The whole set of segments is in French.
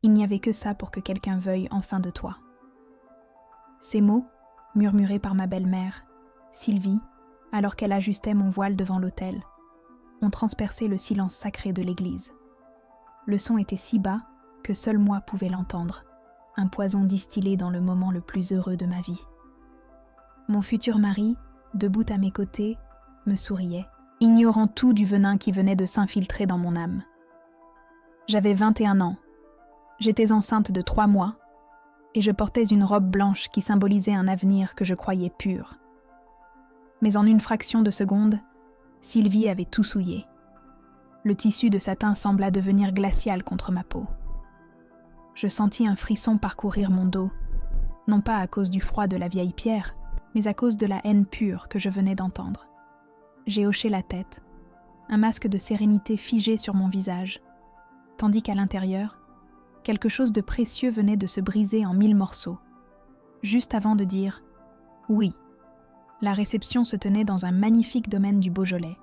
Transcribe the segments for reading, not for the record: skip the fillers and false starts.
Il n'y avait que ça pour que quelqu'un veuille enfin de toi. » Ces mots, murmurés par ma belle-mère, Sylvie, alors qu'elle ajustait mon voile devant l'autel, ont transpercé le silence sacré de l'église. Le son était si bas que seul moi pouvais l'entendre, un poison distillé dans le moment le plus heureux de ma vie. Mon futur mari, debout à mes côtés, me souriait, ignorant tout du venin qui venait de s'infiltrer dans mon âme. J'avais 21 ans, j'étais enceinte de 3 mois, et je portais une robe blanche qui symbolisait un avenir que je croyais pur. Mais en une fraction de seconde, Sylvie avait tout souillé. Le tissu de satin sembla devenir glacial contre ma peau. Je sentis un frisson parcourir mon dos, non pas à cause du froid de la vieille pierre, mais à cause de la haine pure que je venais d'entendre. J'ai hoché la tête, un masque de sérénité figé sur mon visage, tandis qu'à l'intérieur, quelque chose de précieux venait de se briser en 1000 morceaux, juste avant de dire « oui ». La réception se tenait dans un magnifique domaine du Beaujolais,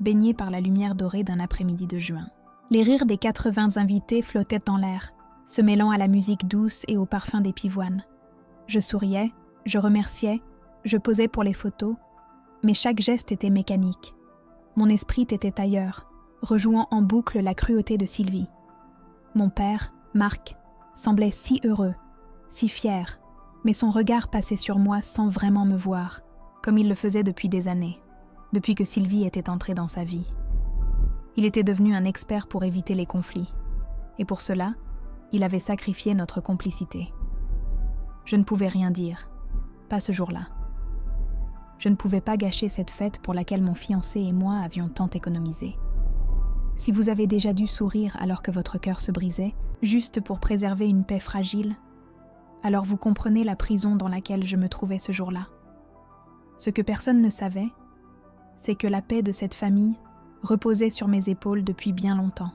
baigné par la lumière dorée d'un après-midi de juin. Les rires des 80 invités flottaient dans l'air, se mêlant à la musique douce et au parfum des pivoines. Je souriais, je remerciais, je posais pour les photos, mais chaque geste était mécanique. Mon esprit était ailleurs, rejouant en boucle la cruauté de Sylvie. Mon père, Marc, semblait si heureux, si fier, mais son regard passait sur moi sans vraiment me voir, comme il le faisait depuis des années, depuis que Sylvie était entrée dans sa vie. Il était devenu un expert pour éviter les conflits, et pour cela, il avait sacrifié notre complicité. Je ne pouvais rien dire, pas ce jour-là. Je ne pouvais pas gâcher cette fête pour laquelle mon fiancé et moi avions tant économisé. Si vous avez déjà dû sourire alors que votre cœur se brisait, juste pour préserver une paix fragile, alors vous comprenez la prison dans laquelle je me trouvais ce jour-là. Ce que personne ne savait, c'est que la paix de cette famille reposait sur mes épaules depuis bien longtemps.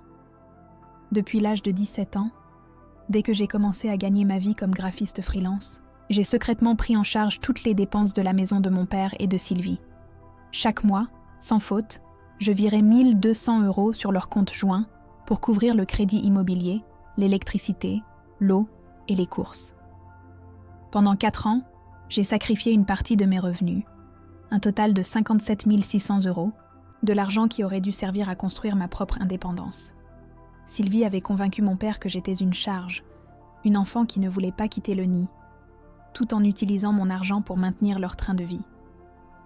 Depuis l'âge de 17 ans, dès que j'ai commencé à gagner ma vie comme graphiste freelance, j'ai secrètement pris en charge toutes les dépenses de la maison de mon père et de Sylvie. Chaque mois, sans faute, je virais 1 200 € sur leur compte joint pour couvrir le crédit immobilier, l'électricité, l'eau et les courses. Pendant 4 ans, j'ai sacrifié une partie de mes revenus, un total de 57 600 €, de l'argent qui aurait dû servir à construire ma propre indépendance. Sylvie avait convaincu mon père que j'étais une charge, une enfant qui ne voulait pas quitter le nid, tout en utilisant mon argent pour maintenir leur train de vie.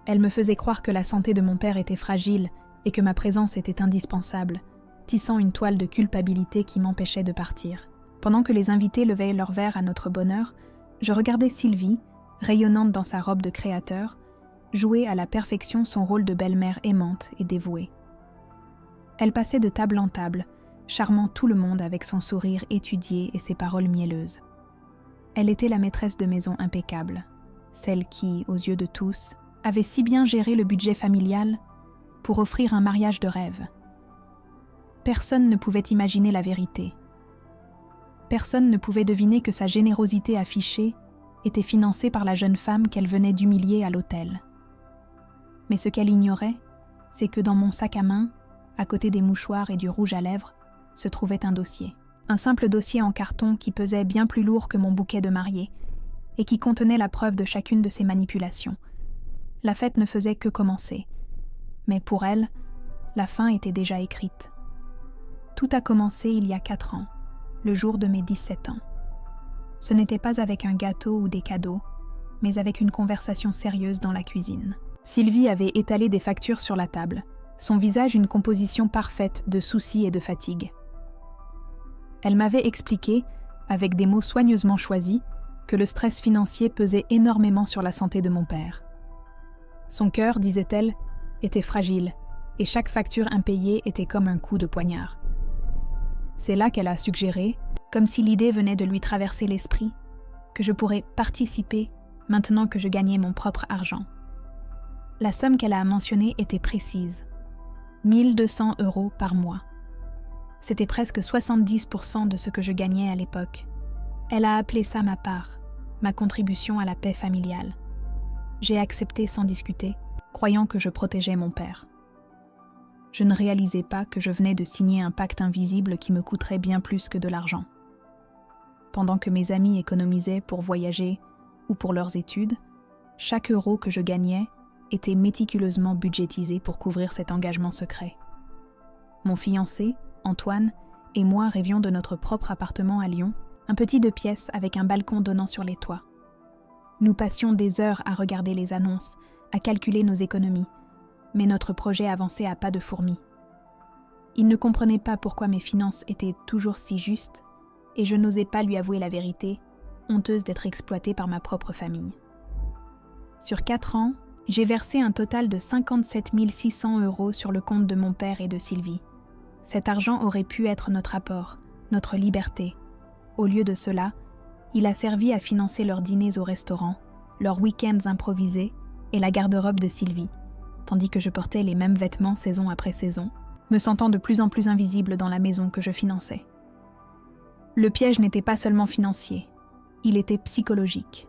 Elle me faisait croire que la santé de mon père était fragile et que ma présence était indispensable, tissant une toile de culpabilité qui m'empêchait de partir. Pendant que les invités levaient leur verre à notre bonheur, je regardais Sylvie, rayonnante dans sa robe de créateur, jouer à la perfection son rôle de belle-mère aimante et dévouée. Elle passait de table en table, charmant tout le monde avec son sourire étudié et ses paroles mielleuses. Elle était la maîtresse de maison impeccable, celle qui, aux yeux de tous, avait si bien géré le budget familial pour offrir un mariage de rêve. Personne ne pouvait imaginer la vérité. Personne ne pouvait deviner que sa générosité affichée était financée par la jeune femme qu'elle venait d'humilier à l'autel. Mais ce qu'elle ignorait, c'est que dans mon sac à main, à côté des mouchoirs et du rouge à lèvres, se trouvait un dossier. Un simple dossier en carton qui pesait bien plus lourd que mon bouquet de mariée et qui contenait la preuve de chacune de ses manipulations. La fête ne faisait que commencer. Mais pour elle, la fin était déjà écrite. Tout a commencé il y a 4 ans, le jour de mes 17 ans. Ce n'était pas avec un gâteau ou des cadeaux, mais avec une conversation sérieuse dans la cuisine. Sylvie avait étalé des factures sur la table, son visage une composition parfaite de soucis et de fatigue. Elle m'avait expliqué, avec des mots soigneusement choisis, que le stress financier pesait énormément sur la santé de mon père. Son cœur, disait-elle, était fragile, et chaque facture impayée était comme un coup de poignard. C'est là qu'elle a suggéré, comme si l'idée venait de lui traverser l'esprit, que je pourrais participer maintenant que je gagnais mon propre argent. La somme qu'elle a mentionnée était précise. 1 200 € par mois. C'était presque 70% de ce que je gagnais à l'époque. Elle a appelé ça ma part, ma contribution à la paix familiale. J'ai accepté sans discuter, croyant que je protégeais mon père. Je ne réalisais pas que je venais de signer un pacte invisible qui me coûterait bien plus que de l'argent. pendant que mes amis économisaient pour voyager ou pour leurs études, chaque euro que je gagnais était méticuleusement budgétisé pour couvrir cet engagement secret. Mon fiancé, Antoine, et moi rêvions de notre propre appartement à Lyon, un petit 2 pièces avec un balcon donnant sur les toits. Nous passions des heures à regarder les annonces, à calculer nos économies, mais notre projet avançait à pas de fourmi. Il ne comprenait pas pourquoi mes finances étaient toujours si justes, et je n'osais pas lui avouer la vérité, honteuse d'être exploitée par ma propre famille. Sur 4 ans, j'ai versé un total de 57 600 € sur le compte de mon père et de Sylvie. Cet argent aurait pu être notre apport, notre liberté. Au lieu de cela, il a servi à financer leurs dîners au restaurant, leurs week-ends improvisés et la garde-robe de Sylvie, tandis que je portais les mêmes vêtements saison après saison, me sentant de plus en plus invisible dans la maison que je finançais. Le piège n'était pas seulement financier, il était psychologique.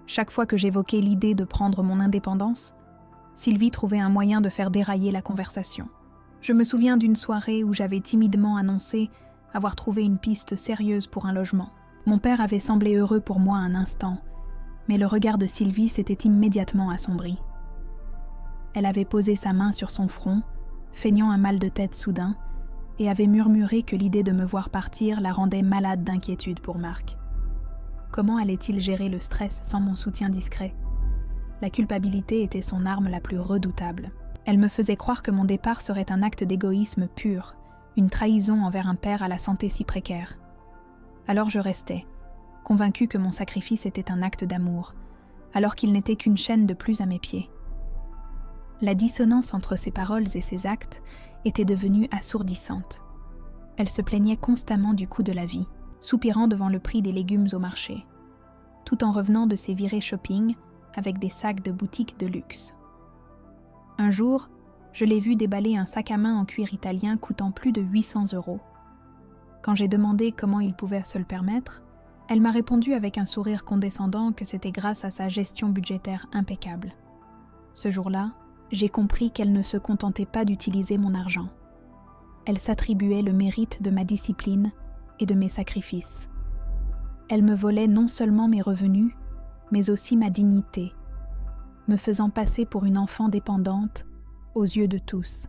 Chaque fois que j'évoquais l'idée de prendre mon indépendance, Sylvie trouvait un moyen de faire dérailler la conversation. Je me souviens d'une soirée où j'avais timidement annoncé avoir trouvé une piste sérieuse pour un logement. Mon père avait semblé heureux pour moi un instant, mais le regard de Sylvie s'était immédiatement assombri. Elle avait posé sa main sur son front, feignant un mal de tête soudain, et avait murmuré que l'idée de me voir partir la rendait malade d'inquiétude pour Marc. Comment allait-il gérer le stress sans mon soutien discret ? La culpabilité était son arme la plus redoutable. Elle me faisait croire que mon départ serait un acte d'égoïsme pur, une trahison envers un père à la santé si précaire. Alors je restais, convaincue que mon sacrifice était un acte d'amour, alors qu'il n'était qu'une chaîne de plus à mes pieds. La dissonance entre ses paroles et ses actes était devenue assourdissante. Elle se plaignait constamment du coût de la vie, soupirant devant le prix des légumes au marché, tout en revenant de ses virées shopping avec des sacs de boutique de luxe. Un jour, je l'ai vue déballer un sac à main en cuir italien coûtant plus de 800 €. Quand j'ai demandé comment il pouvait se le permettre, elle m'a répondu avec un sourire condescendant que c'était grâce à sa gestion budgétaire impeccable. Ce jour-là, j'ai compris qu'elle ne se contentait pas d'utiliser mon argent. Elle s'attribuait le mérite de ma discipline et de mes sacrifices. Elle me volait non seulement mes revenus, mais aussi ma dignité, me faisant passer pour une enfant dépendante aux yeux de tous,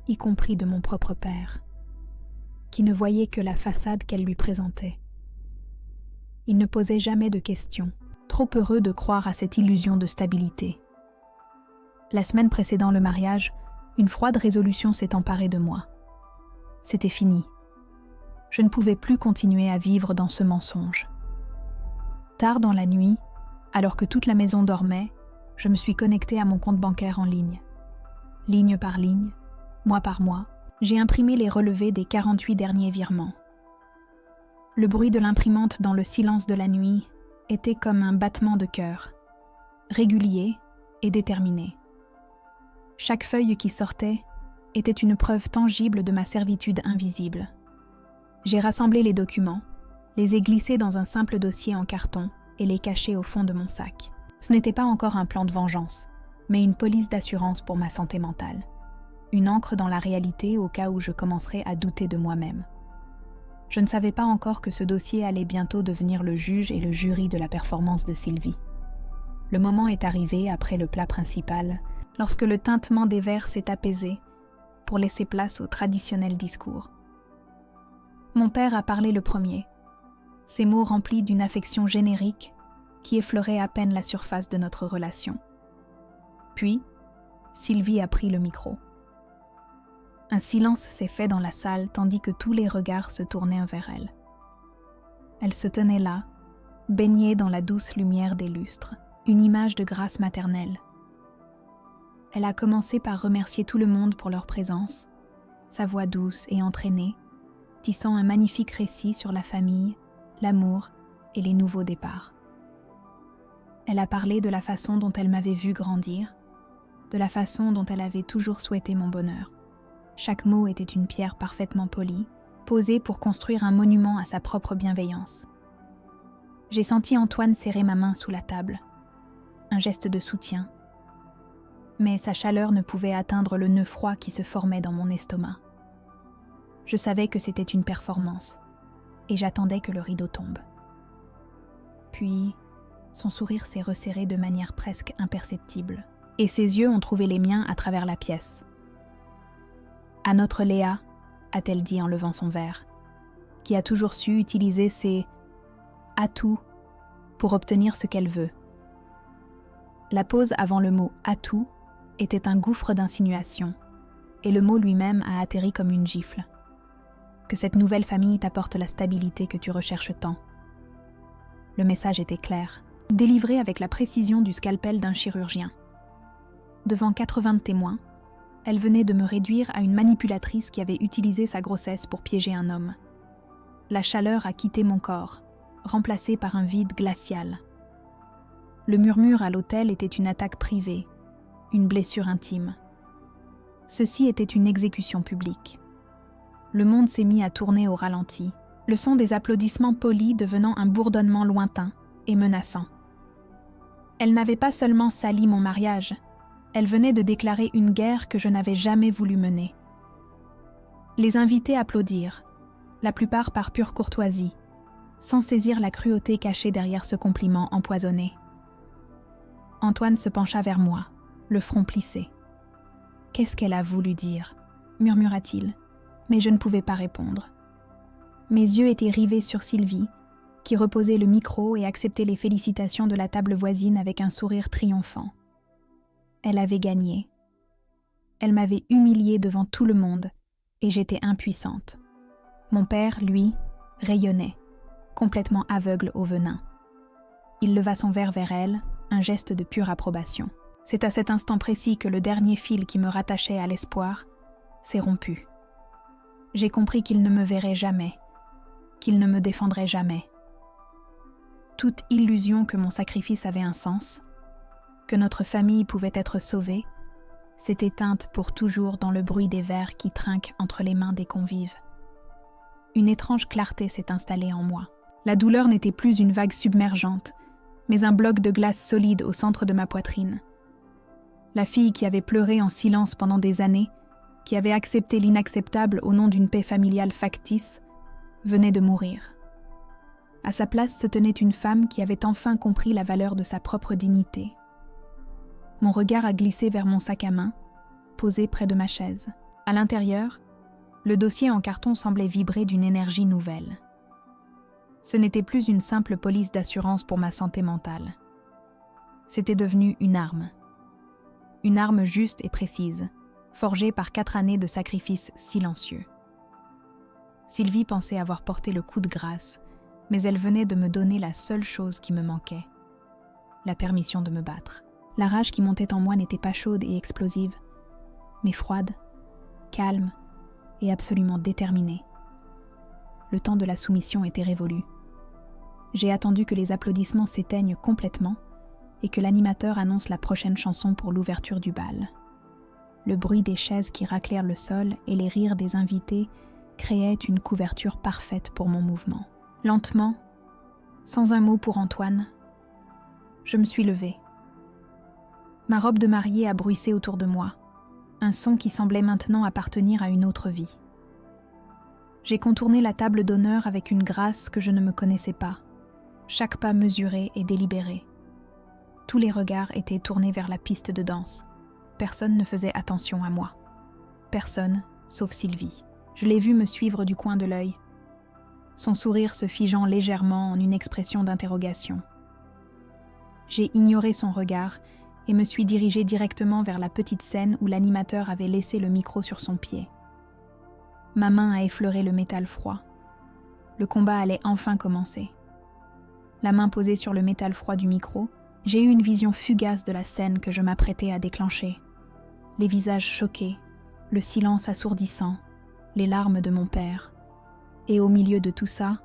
y compris de mon propre père, qui ne voyait que la façade qu'elle lui présentait. Il ne posait jamais de questions, trop heureux de croire à cette illusion de stabilité. La semaine précédant le mariage, une froide résolution s'est emparée de moi. C'était fini. Je ne pouvais plus continuer à vivre dans ce mensonge. Tard dans la nuit, alors que toute la maison dormait, je me suis connectée à mon compte bancaire en ligne. Ligne par ligne, mois par mois, j'ai imprimé les relevés des 48 derniers virements. Le bruit de l'imprimante dans le silence de la nuit était comme un battement de cœur, régulier et déterminé. Chaque feuille qui sortait était une preuve tangible de ma servitude invisible. J'ai rassemblé les documents, les ai glissés dans un simple dossier en carton et les cachés au fond de mon sac. Ce n'était pas encore un plan de vengeance, mais une police d'assurance pour ma santé mentale. Une ancre dans la réalité au cas où je commencerais à douter de moi-même. Je ne savais pas encore que ce dossier allait bientôt devenir le juge et le jury de la performance de Sylvie. Le moment est arrivé après le plat principal, lorsque le tintement des verres s'est apaisé pour laisser place au traditionnel discours. Mon père a parlé le premier, ces mots remplis d'une affection générique qui effleurait à peine la surface de notre relation. Puis, Sylvie a pris le micro. Un silence s'est fait dans la salle tandis que tous les regards se tournaient vers elle. Elle se tenait là, baignée dans la douce lumière des lustres, une image de grâce maternelle. Elle a commencé par remercier tout le monde pour leur présence, sa voix douce et entraînée, tissant un magnifique récit sur la famille, l'amour et les nouveaux départs. Elle a parlé de la façon dont elle m'avait vue grandir, de la façon dont elle avait toujours souhaité mon bonheur. Chaque mot était une pierre parfaitement polie, posée pour construire un monument à sa propre bienveillance. J'ai senti Antoine serrer ma main sous la table, un geste de soutien, mais sa chaleur ne pouvait atteindre le nœud froid qui se formait dans mon estomac. Je savais que c'était une performance, et j'attendais que le rideau tombe. Puis, son sourire s'est resserré de manière presque imperceptible, et ses yeux ont trouvé les miens à travers la pièce. « À notre Léa », a-t-elle dit en levant son verre, qui a toujours su utiliser ses atouts pour obtenir ce qu'elle veut. La pause avant le mot « atout » était un gouffre d'insinuation, et le mot lui-même a atterri comme une gifle. Que cette nouvelle famille t'apporte la stabilité que tu recherches tant. Le message était clair, délivré avec la précision du scalpel d'un chirurgien. Devant 80 témoins, elle venait de me réduire à une manipulatrice qui avait utilisé sa grossesse pour piéger un homme. La chaleur a quitté mon corps, remplacé par un vide glacial. Le murmure à l'hôtel était une attaque privée, une blessure intime. Ceci était une exécution publique. Le monde s'est mis à tourner au ralenti, le son des applaudissements polis devenant un bourdonnement lointain et menaçant. Elle n'avait pas seulement sali mon mariage, elle venait de déclarer une guerre que je n'avais jamais voulu mener. Les invités applaudirent, la plupart par pure courtoisie, sans saisir la cruauté cachée derrière ce compliment empoisonné. Antoine se pencha vers moi, le front plissé. « Qu'est-ce qu'elle a voulu dire ?» murmura-t-il, mais je ne pouvais pas répondre. Mes yeux étaient rivés sur Sylvie, qui reposait le micro et acceptait les félicitations de la table voisine avec un sourire triomphant. Elle avait gagné. Elle m'avait humiliée devant tout le monde, et j'étais impuissante. Mon père, lui, rayonnait, complètement aveugle au venin. Il leva son verre vers elle, un geste de pure approbation. C'est à cet instant précis que le dernier fil qui me rattachait à l'espoir s'est rompu. J'ai compris qu'il ne me verrait jamais, qu'il ne me défendrait jamais. Toute illusion que mon sacrifice avait un sens, que notre famille pouvait être sauvée, s'est éteinte pour toujours dans le bruit des verres qui trinquent entre les mains des convives. Une étrange clarté s'est installée en moi. La douleur n'était plus une vague submergente, mais un bloc de glace solide au centre de ma poitrine. La fille qui avait pleuré en silence pendant des années, qui avait accepté l'inacceptable au nom d'une paix familiale factice, venait de mourir. À sa place se tenait une femme qui avait enfin compris la valeur de sa propre dignité. Mon regard a glissé vers mon sac à main, posé près de ma chaise. À l'intérieur, le dossier en carton semblait vibrer d'une énergie nouvelle. Ce n'était plus une simple police d'assurance pour ma santé mentale. C'était devenu une arme. Une arme juste et précise, forgée par 4 années de sacrifices silencieux. Sylvie pensait avoir porté le coup de grâce, mais elle venait de me donner la seule chose qui me manquait, la permission de me battre. La rage qui montait en moi n'était pas chaude et explosive, mais froide, calme et absolument déterminée. Le temps de la soumission était révolu. J'ai attendu que les applaudissements s'éteignent complètement et que l'animateur annonce la prochaine chanson pour l'ouverture du bal. Le bruit des chaises qui raclèrent le sol et les rires des invités créaient une couverture parfaite pour mon mouvement. Lentement, sans un mot pour Antoine, je me suis levée. Ma robe de mariée a bruissé autour de moi, un son qui semblait maintenant appartenir à une autre vie. J'ai contourné la table d'honneur avec une grâce que je ne me connaissais pas, chaque pas mesuré et délibéré. Tous les regards étaient tournés vers la piste de danse. Personne ne faisait attention à moi. Personne, sauf Sylvie. Je l'ai vue me suivre du coin de l'œil, son sourire se figeant légèrement en une expression d'interrogation. J'ai ignoré son regard et me suis dirigée directement vers la petite scène où l'animateur avait laissé le micro sur son pied. Ma main a effleuré le métal froid. Le combat allait enfin commencer. La main posée sur le métal froid du micro, j'ai eu une vision fugace de la scène que je m'apprêtais à déclencher. Les visages choqués, le silence assourdissant, les larmes de mon père. Et au milieu de tout ça,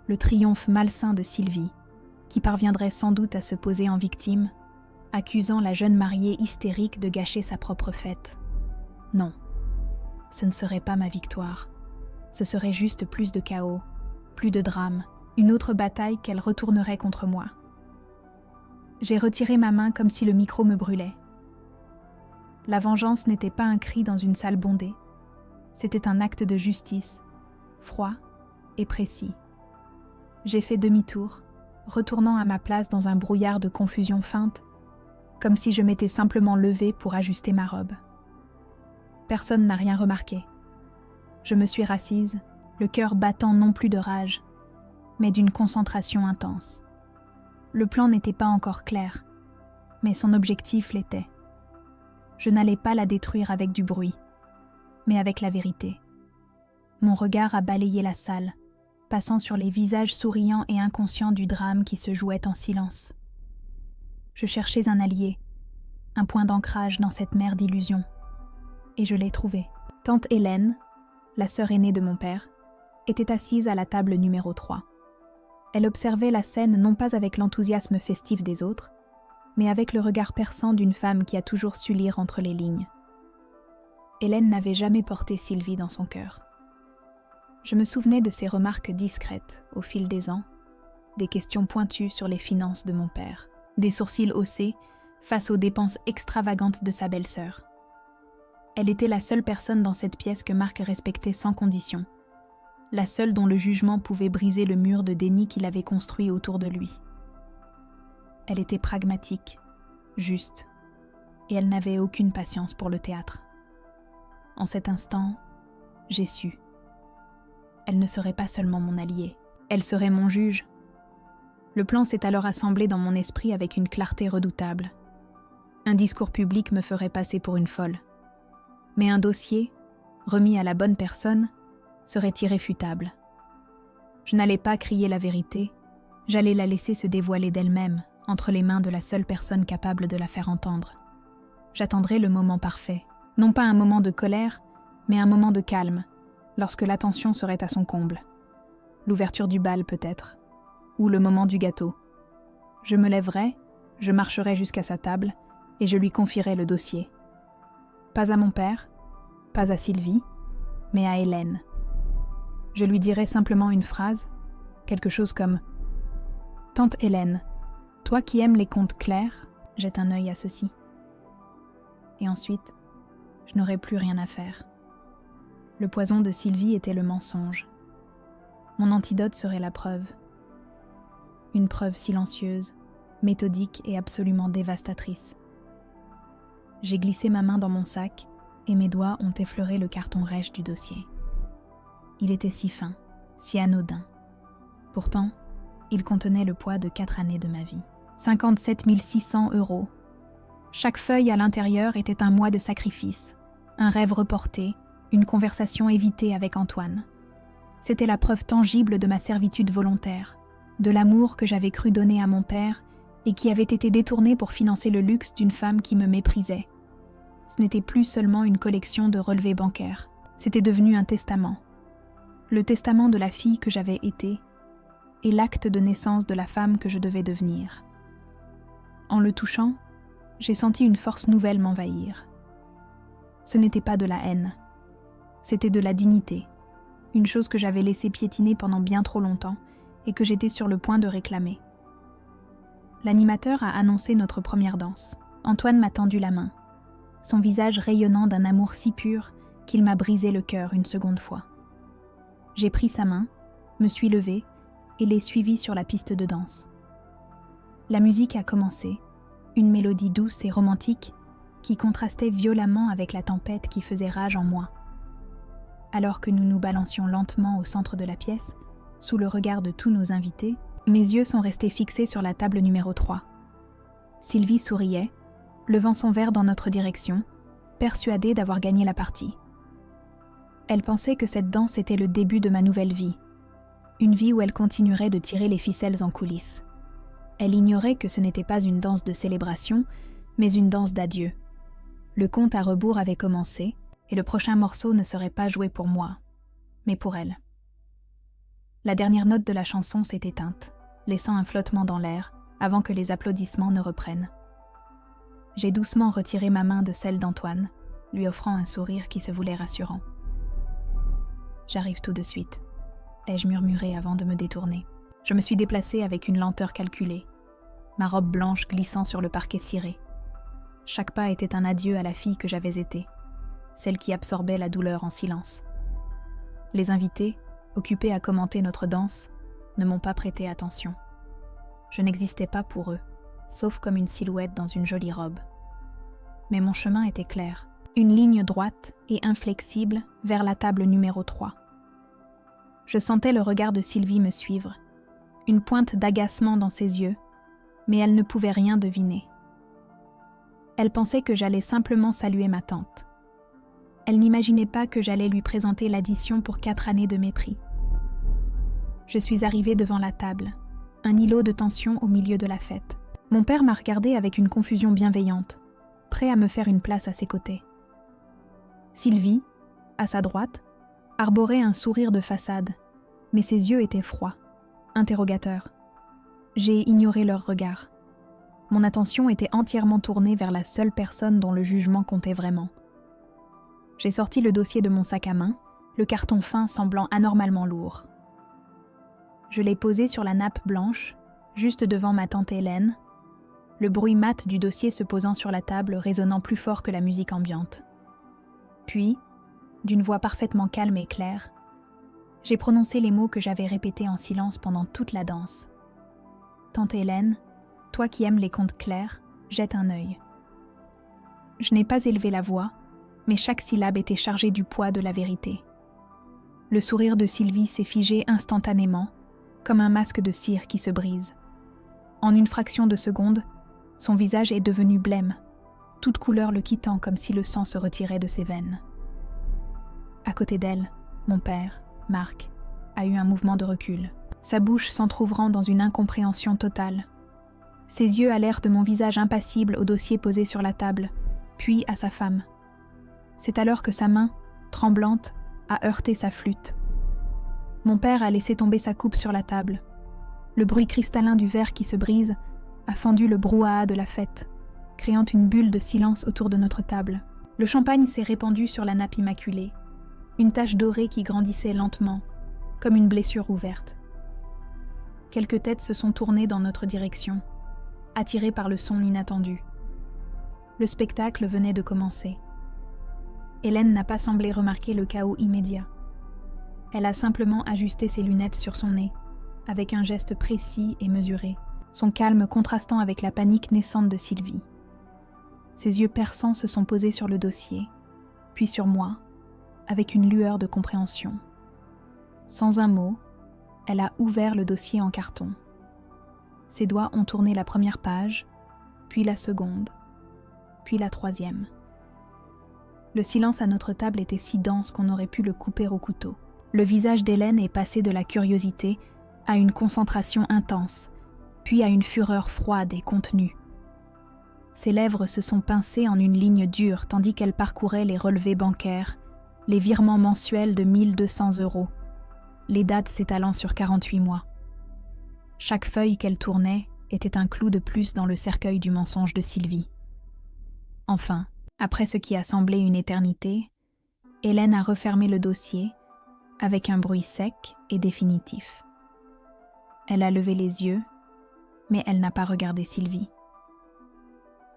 le triomphe malsain de Sylvie, qui parviendrait sans doute à se poser en victime, accusant la jeune mariée hystérique de gâcher sa propre fête. Non, ce ne serait pas ma victoire. Ce serait juste plus de chaos, plus de drame, une autre bataille qu'elle retournerait contre moi. J'ai retiré ma main comme si le micro me brûlait. La vengeance n'était pas un cri dans une salle bondée. C'était un acte de justice, froid et précis. J'ai fait demi-tour, retournant à ma place dans un brouillard de confusion feinte, comme si je m'étais simplement levée pour ajuster ma robe. Personne n'a rien remarqué. Je me suis rassise, le cœur battant non plus de rage, mais d'une concentration intense. Le plan n'était pas encore clair, mais son objectif l'était. Je n'allais pas la détruire avec du bruit, mais avec la vérité. Mon regard a balayé la salle, passant sur les visages souriants et inconscients du drame qui se jouait en silence. Je cherchais un allié, un point d'ancrage dans cette mer d'illusions, et je l'ai trouvé. Tante Hélène, la sœur aînée de mon père, était assise à la table numéro 3. Elle observait la scène non pas avec l'enthousiasme festif des autres, mais avec le regard perçant d'une femme qui a toujours su lire entre les lignes. Hélène n'avait jamais porté Sylvie dans son cœur. Je me souvenais de ses remarques discrètes au fil des ans, des questions pointues sur les finances de mon père, des sourcils haussés face aux dépenses extravagantes de sa belle-sœur. Elle était la seule personne dans cette pièce que Marc respectait sans condition, la seule dont le jugement pouvait briser le mur de déni qu'il avait construit autour de lui. Elle était pragmatique, juste, et elle n'avait aucune patience pour le théâtre. En cet instant, j'ai su. Elle ne serait pas seulement mon alliée, elle serait mon juge. Le plan s'est alors assemblé dans mon esprit avec une clarté redoutable. Un discours public me ferait passer pour une folle. Mais un dossier, remis à la bonne personne, serait irréfutable. Je n'allais pas crier la vérité, j'allais la laisser se dévoiler d'elle-même, entre les mains de la seule personne capable de la faire entendre. J'attendrai le moment parfait, non pas un moment de colère, mais un moment de calme, lorsque l'attention serait à son comble. L'ouverture du bal peut-être, ou le moment du gâteau. Je me lèverai, je marcherai jusqu'à sa table, et je lui confierai le dossier. Pas à mon père, pas à Sylvie, mais à Hélène. Je lui dirai simplement une phrase, quelque chose comme « Tante Hélène, toi qui aimes les contes clairs, jette un œil à ceci. » Et ensuite, je n'aurai plus rien à faire. Le poison de Sylvie était le mensonge. Mon antidote serait la preuve. Une preuve silencieuse, méthodique et absolument dévastatrice. J'ai glissé ma main dans mon sac et mes doigts ont effleuré le carton rêche du dossier. Il était si fin, si anodin. Pourtant, il contenait le poids de 4 années de ma vie. 57 600 €. Chaque feuille à l'intérieur était un mois de sacrifice, un rêve reporté, une conversation évitée avec Antoine. C'était la preuve tangible de ma servitude volontaire, de l'amour que j'avais cru donner à mon père et qui avait été détourné pour financer le luxe d'une femme qui me méprisait. Ce n'était plus seulement une collection de relevés bancaires, c'était devenu un testament. Le testament de la fille que j'avais été et l'acte de naissance de la femme que je devais devenir. En le touchant, j'ai senti une force nouvelle m'envahir. Ce n'était pas de la haine, c'était de la dignité, une chose que j'avais laissée piétiner pendant bien trop longtemps et que j'étais sur le point de réclamer. L'animateur a annoncé notre première danse. Antoine m'a tendu la main, son visage rayonnant d'un amour si pur qu'il m'a brisé le cœur une seconde fois. J'ai pris sa main, me suis levée et l'ai suivie sur la piste de danse. La musique a commencé, une mélodie douce et romantique qui contrastait violemment avec la tempête qui faisait rage en moi. Alors que nous nous balancions lentement au centre de la pièce, sous le regard de tous nos invités, mes yeux sont restés fixés sur la table numéro 3. Sylvie souriait, levant son verre dans notre direction, persuadée d'avoir gagné la partie. Elle pensait que cette danse était le début de ma nouvelle vie, une vie où elle continuerait de tirer les ficelles en coulisses. Elle ignorait que ce n'était pas une danse de célébration, mais une danse d'adieu. Le compte à rebours avait commencé, et le prochain morceau ne serait pas joué pour moi, mais pour elle. La dernière note de la chanson s'est éteinte, laissant un flottement dans l'air, avant que les applaudissements ne reprennent. J'ai doucement retiré ma main de celle d'Antoine, lui offrant un sourire qui se voulait rassurant. « J'arrive tout de suite », ai-je murmuré avant de me détourner. Je me suis déplacée avec une lenteur calculée, ma robe blanche glissant sur le parquet ciré. Chaque pas était un adieu à la fille que j'avais été, celle qui absorbait la douleur en silence. Les invités, occupés à commenter notre danse, ne m'ont pas prêté attention. Je n'existais pas pour eux, sauf comme une silhouette dans une jolie robe. Mais mon chemin était clair, une ligne droite et inflexible vers la table numéro 3. Je sentais le regard de Sylvie me suivre, une pointe d'agacement dans ses yeux, mais elle ne pouvait rien deviner. Elle pensait que j'allais simplement saluer ma tante. Elle n'imaginait pas que j'allais lui présenter l'addition pour 4 années de mépris. Je suis arrivée devant la table, un îlot de tension au milieu de la fête. Mon père m'a regardée avec une confusion bienveillante, prêt à me faire une place à ses côtés. Sylvie, à sa droite, arborait un sourire de façade, mais ses yeux étaient froids, interrogateurs. J'ai ignoré leur regard. Mon attention était entièrement tournée vers la seule personne dont le jugement comptait vraiment. J'ai sorti le dossier de mon sac à main, le carton fin semblant anormalement lourd. Je l'ai posé sur la nappe blanche, juste devant ma tante Hélène, le bruit mat du dossier se posant sur la table résonnant plus fort que la musique ambiante. Puis, d'une voix parfaitement calme et claire, j'ai prononcé les mots que j'avais répétés en silence pendant toute la danse. « Tante Hélène, toi qui aimes les contes clairs, jette un œil. » Je n'ai pas élevé la voix, mais chaque syllabe était chargée du poids de la vérité. Le sourire de Sylvie s'est figé instantanément, comme un masque de cire qui se brise. En une fraction de seconde, son visage est devenu blême, toute couleur le quittant comme si le sang se retirait de ses veines. À côté d'elle, mon père, Marc, a eu un mouvement de recul, sa bouche s'entr'ouvrant dans une incompréhension totale. Ses yeux allèrent de mon visage impassible au dossier posé sur la table, puis à sa femme. C'est alors que sa main, tremblante, a heurté sa flûte. Mon père a laissé tomber sa coupe sur la table. Le bruit cristallin du verre qui se brise a fendu le brouhaha de la fête, créant une bulle de silence autour de notre table. Le champagne s'est répandu sur la nappe immaculée, une tache dorée qui grandissait lentement, comme une blessure ouverte. Quelques têtes se sont tournées dans notre direction, attirées par le son inattendu. Le spectacle venait de commencer. Hélène n'a pas semblé remarquer le chaos immédiat. Elle a simplement ajusté ses lunettes sur son nez, avec un geste précis et mesuré, son calme contrastant avec la panique naissante de Sylvie. Ses yeux perçants se sont posés sur le dossier, puis sur moi, avec une lueur de compréhension. Sans un mot, elle a ouvert le dossier en carton. Ses doigts ont tourné la première page, puis la seconde, puis la troisième. Le silence à notre table était si dense qu'on aurait pu le couper au couteau. Le visage d'Hélène est passé de la curiosité à une concentration intense, puis à une fureur froide et contenue. Ses lèvres se sont pincées en une ligne dure tandis qu'elle parcourait les relevés bancaires, les virements mensuels de 1200 €, les dates s'étalant sur 48 mois. Chaque feuille qu'elle tournait était un clou de plus dans le cercueil du mensonge de Sylvie. Enfin, après ce qui a semblé une éternité, Hélène a refermé le dossier avec un bruit sec et définitif. Elle a levé les yeux, mais elle n'a pas regardé Sylvie.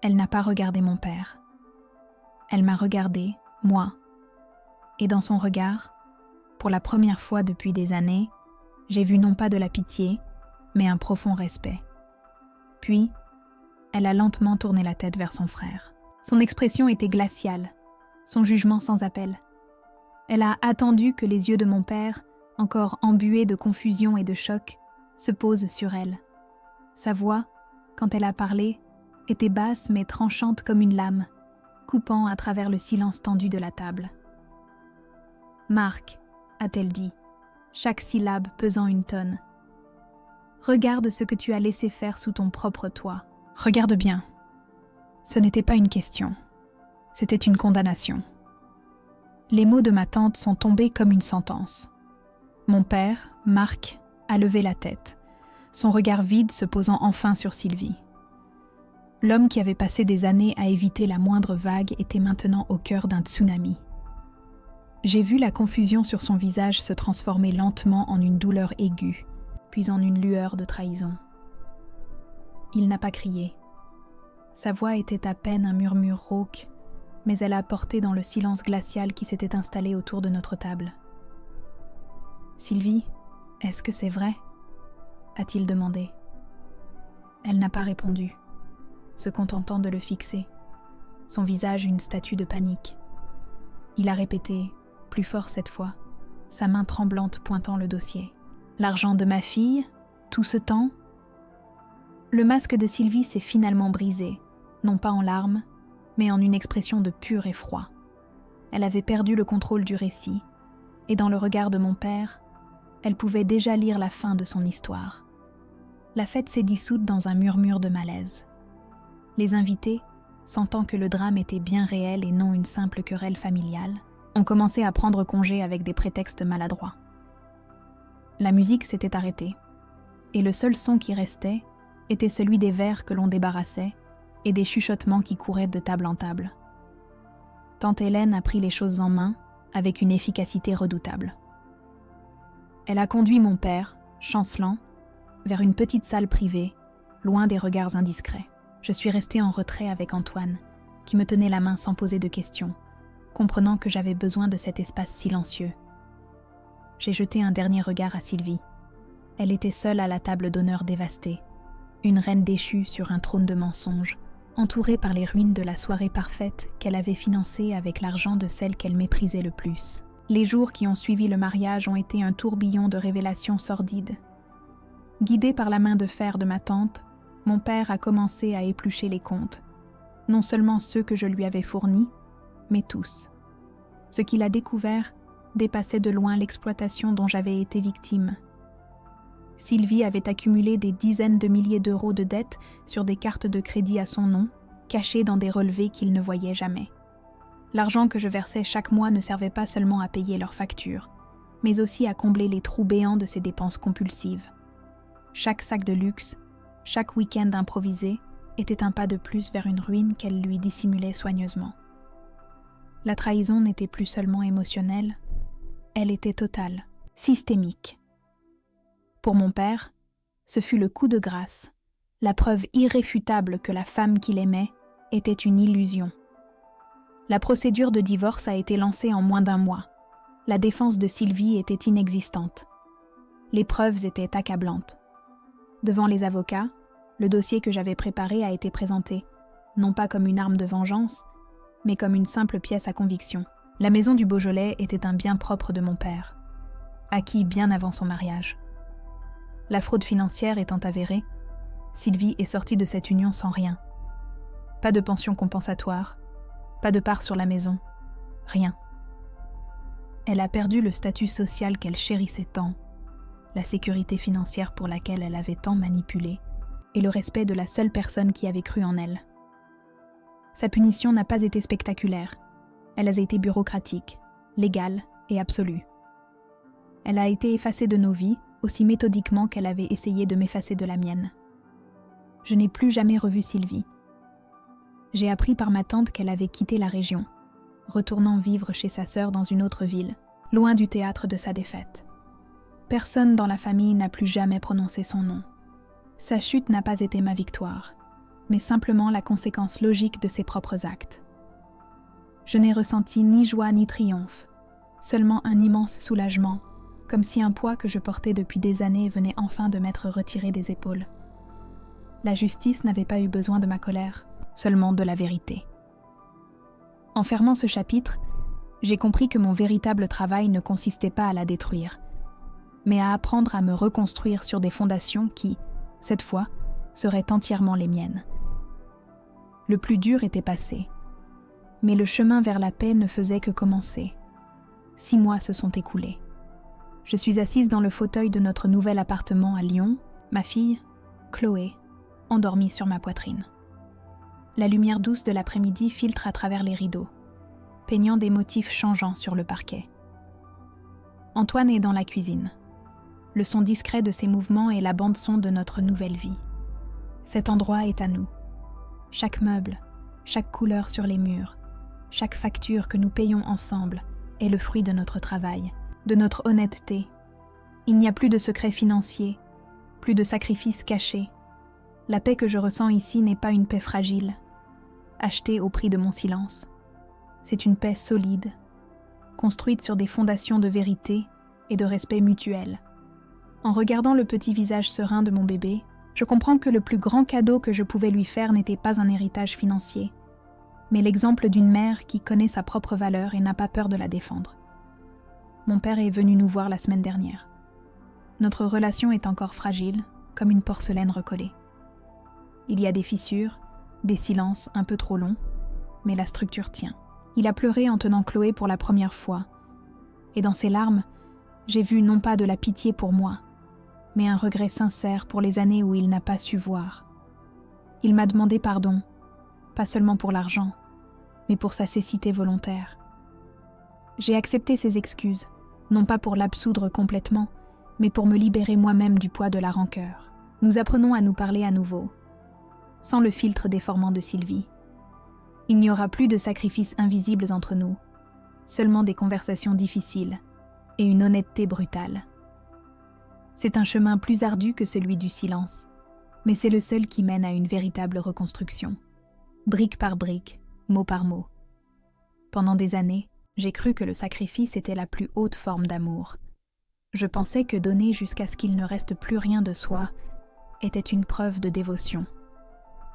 Elle n'a pas regardé mon père. Elle m'a regardé, moi. Et dans son regard, pour la première fois depuis des années, j'ai vu non pas de la pitié, mais un profond respect. Puis, elle a lentement tourné la tête vers son frère. Son expression était glaciale, son jugement sans appel. Elle a attendu que les yeux de mon père, encore embués de confusion et de choc, se posent sur elle. Sa voix, quand elle a parlé, était basse mais tranchante comme une lame, coupant à travers le silence tendu de la table. « Marc », a-t-elle dit, chaque syllabe pesant une tonne. « Regarde ce que tu as laissé faire sous ton propre toit. Regarde bien. Ce n'était pas une question. C'était une condamnation. » Les mots de ma tante sont tombés comme une sentence. Mon père, Marc, a levé la tête, son regard vide se posant enfin sur Sylvie. L'homme qui avait passé des années à éviter la moindre vague était maintenant au cœur d'un tsunami. J'ai vu la confusion sur son visage se transformer lentement en une douleur aiguë, puis en une lueur de trahison. Il n'a pas crié. Sa voix était à peine un murmure rauque, mais elle a porté dans le silence glacial qui s'était installé autour de notre table. « Sylvie, est-ce que c'est vrai ? a-t-il demandé. Elle n'a pas répondu, se contentant de le fixer, son visage une statue de panique. Il a répété, plus fort cette fois, sa main tremblante pointant le dossier. L'argent de ma fille, tout ce temps? Le masque de Sylvie s'est finalement brisé, non pas en larmes, mais en une expression de pur effroi. Elle avait perdu le contrôle du récit, et dans le regard de mon père, elle pouvait déjà lire la fin de son histoire. La fête s'est dissoute dans un murmure de malaise. Les invités, sentant que le drame était bien réel et non une simple querelle familiale, ont commencé à prendre congé avec des prétextes maladroits. La musique s'était arrêtée, et le seul son qui restait était celui des verres que l'on débarrassait et des chuchotements qui couraient de table en table. Tante Hélène a pris les choses en main avec une efficacité redoutable. Elle a conduit mon père, chancelant, vers une petite salle privée, loin des regards indiscrets. Je suis restée en retrait avec Antoine, qui me tenait la main sans poser de questions, comprenant que j'avais besoin de cet espace silencieux. J'ai jeté un dernier regard à Sylvie. Elle était seule à la table d'honneur dévastée, une reine déchue sur un trône de mensonges, entourée par les ruines de la soirée parfaite qu'elle avait financée avec l'argent de celle qu'elle méprisait le plus. Les jours qui ont suivi le mariage ont été un tourbillon de révélations sordides. Guidé par la main de fer de ma tante, mon père a commencé à éplucher les comptes, non seulement ceux que je lui avais fournis, mais tous. Ce qu'il a découvert dépassait de loin l'exploitation dont j'avais été victime. Sylvie avait accumulé des dizaines de milliers d'euros de dettes sur des cartes de crédit à son nom, cachées dans des relevés qu'il ne voyait jamais. L'argent que je versais chaque mois ne servait pas seulement à payer leurs factures, mais aussi à combler les trous béants de ses dépenses compulsives. Chaque sac de luxe, chaque week-end improvisé, était un pas de plus vers une ruine qu'elle lui dissimulait soigneusement. La trahison n'était plus seulement émotionnelle, elle était totale, systémique. Pour mon père, ce fut le coup de grâce, la preuve irréfutable que la femme qu'il aimait était une illusion. La procédure de divorce a été lancée en moins d'un mois. La défense de Sylvie était inexistante. Les preuves étaient accablantes. Devant les avocats, le dossier que j'avais préparé a été présenté, non pas comme une arme de vengeance, mais comme une simple pièce à conviction. La maison du Beaujolais était un bien propre de mon père, acquis bien avant son mariage. La fraude financière étant avérée, Sylvie est sortie de cette union sans rien. Pas de pension compensatoire, pas de part sur la maison, rien. Elle a perdu le statut social qu'elle chérissait tant, la sécurité financière pour laquelle elle avait tant manipulé, et le respect de la seule personne qui avait cru en elle. Sa punition n'a pas été spectaculaire, elle a été bureaucratique, légale et absolue. Elle a été effacée de nos vies aussi méthodiquement qu'elle avait essayé de m'effacer de la mienne. Je n'ai plus jamais revu Sylvie. J'ai appris par ma tante qu'elle avait quitté la région, retournant vivre chez sa sœur dans une autre ville, loin du théâtre de sa défaite. Personne dans la famille n'a plus jamais prononcé son nom. Sa chute n'a pas été ma victoire, mais simplement la conséquence logique de ses propres actes. Je n'ai ressenti ni joie ni triomphe, seulement un immense soulagement, comme si un poids que je portais depuis des années venait enfin de m'être retiré des épaules. La justice n'avait pas eu besoin de ma colère, seulement de la vérité. En fermant ce chapitre, j'ai compris que mon véritable travail ne consistait pas à la détruire, mais à apprendre à me reconstruire sur des fondations qui, cette fois, seraient entièrement les miennes. Le plus dur était passé, mais le chemin vers la paix ne faisait que commencer. 6 mois se sont écoulés. Je suis assise dans le fauteuil de notre nouvel appartement à Lyon, ma fille, Chloé, endormie sur ma poitrine. La lumière douce de l'après-midi filtre à travers les rideaux, peignant des motifs changeants sur le parquet. Antoine est dans la cuisine. Le son discret de ses mouvements est la bande-son de notre nouvelle vie. Cet endroit est à nous. Chaque meuble, chaque couleur sur les murs, chaque facture que nous payons ensemble est le fruit de notre travail, de notre honnêteté. Il n'y a plus de secrets financiers, plus de sacrifices cachés. La paix que je ressens ici n'est pas une paix fragile, achetée au prix de mon silence. C'est une paix solide, construite sur des fondations de vérité et de respect mutuel. En regardant le petit visage serein de mon bébé, je comprends que le plus grand cadeau que je pouvais lui faire n'était pas un héritage financier, mais l'exemple d'une mère qui connaît sa propre valeur et n'a pas peur de la défendre. Mon père est venu nous voir la semaine dernière. Notre relation est encore fragile, comme une porcelaine recollée. Il y a des fissures, des silences un peu trop longs, mais la structure tient. Il a pleuré en tenant Chloé pour la première fois, et dans ses larmes, j'ai vu non pas de la pitié pour moi, mais un regret sincère pour les années où il n'a pas su voir. Il m'a demandé pardon, pas seulement pour l'argent, mais pour sa cécité volontaire. J'ai accepté ses excuses, non pas pour l'absoudre complètement, mais pour me libérer moi-même du poids de la rancœur. Nous apprenons à nous parler à nouveau, sans le filtre déformant de Sylvie. Il n'y aura plus de sacrifices invisibles entre nous, seulement des conversations difficiles et une honnêteté brutale. C'est un chemin plus ardu que celui du silence, mais c'est le seul qui mène à une véritable reconstruction, brique par brique, mot par mot. Pendant des années, j'ai cru que le sacrifice était la plus haute forme d'amour. Je pensais que donner jusqu'à ce qu'il ne reste plus rien de soi était une preuve de dévotion.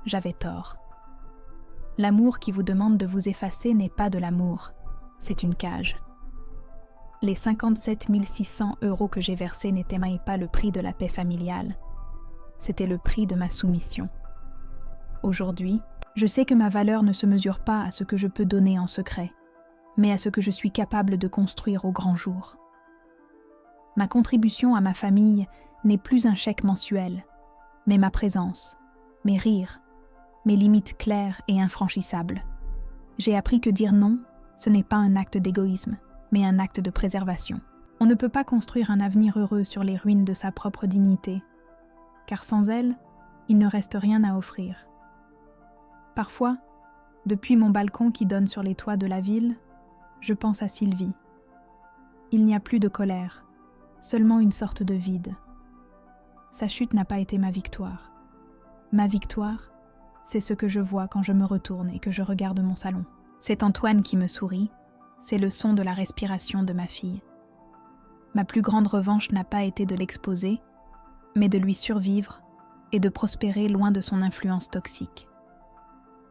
J'avais tort. L'amour qui vous demande de vous effacer n'est pas de l'amour, c'est une cage. Les 57 600 € que j'ai versés n'étaient pas le prix de la paix familiale, c'était le prix de ma soumission. Aujourd'hui, je sais que ma valeur ne se mesure pas à ce que je peux donner en secret, mais à ce que je suis capable de construire au grand jour. Ma contribution à ma famille n'est plus un chèque mensuel, mais ma présence, mes rires, mes limites claires et infranchissables. J'ai appris que dire non, ce n'est pas un acte d'égoïsme, mais un acte de préservation. On ne peut pas construire un avenir heureux sur les ruines de sa propre dignité, car sans elle, il ne reste rien à offrir. Parfois, depuis mon balcon qui donne sur les toits de la ville, je pense à Sylvie. Il n'y a plus de colère, seulement une sorte de vide. Sa chute n'a pas été ma victoire. Ma victoire, c'est ce que je vois quand je me retourne et que je regarde mon salon. C'est Antoine qui me sourit, c'est le son de la respiration de ma fille. Ma plus grande revanche n'a pas été de l'exposer, mais de lui survivre et de prospérer loin de son influence toxique.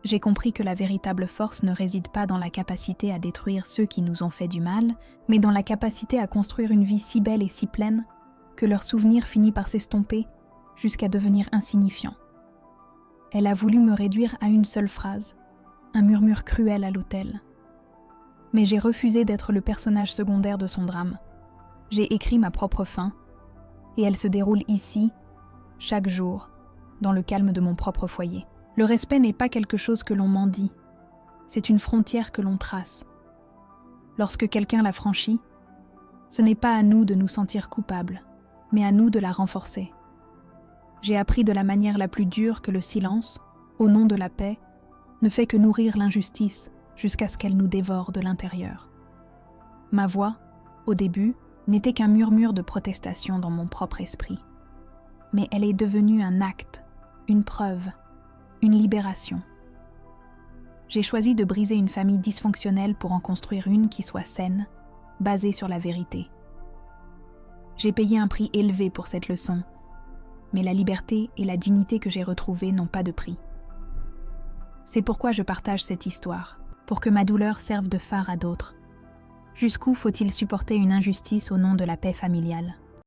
J'ai compris que la véritable force ne réside pas dans la capacité à détruire ceux qui nous ont fait du mal, mais dans la capacité à construire une vie si belle et si pleine que leur souvenir finit par s'estomper jusqu'à devenir insignifiant. Elle a voulu me réduire à une seule phrase, un murmure cruel à l'autel. Mais j'ai refusé d'être le personnage secondaire de son drame. J'ai écrit ma propre fin, et elle se déroule ici, chaque jour, dans le calme de mon propre foyer. Le respect n'est pas quelque chose que l'on mendie, c'est une frontière que l'on trace. Lorsque quelqu'un la franchit, ce n'est pas à nous de nous sentir coupables, mais à nous de la renforcer. J'ai appris de la manière la plus dure que le silence, au nom de la paix, ne fait que nourrir l'injustice jusqu'à ce qu'elle nous dévore de l'intérieur. Ma voix, au début, n'était qu'un murmure de protestation dans mon propre esprit. Mais elle est devenue un acte, une preuve, une libération. J'ai choisi de briser une famille dysfonctionnelle pour en construire une qui soit saine, basée sur la vérité. J'ai payé un prix élevé pour cette leçon, mais la liberté et la dignité que j'ai retrouvées n'ont pas de prix. C'est pourquoi je partage cette histoire, pour que ma douleur serve de phare à d'autres. Jusqu'où faut-il supporter une injustice au nom de la paix familiale ?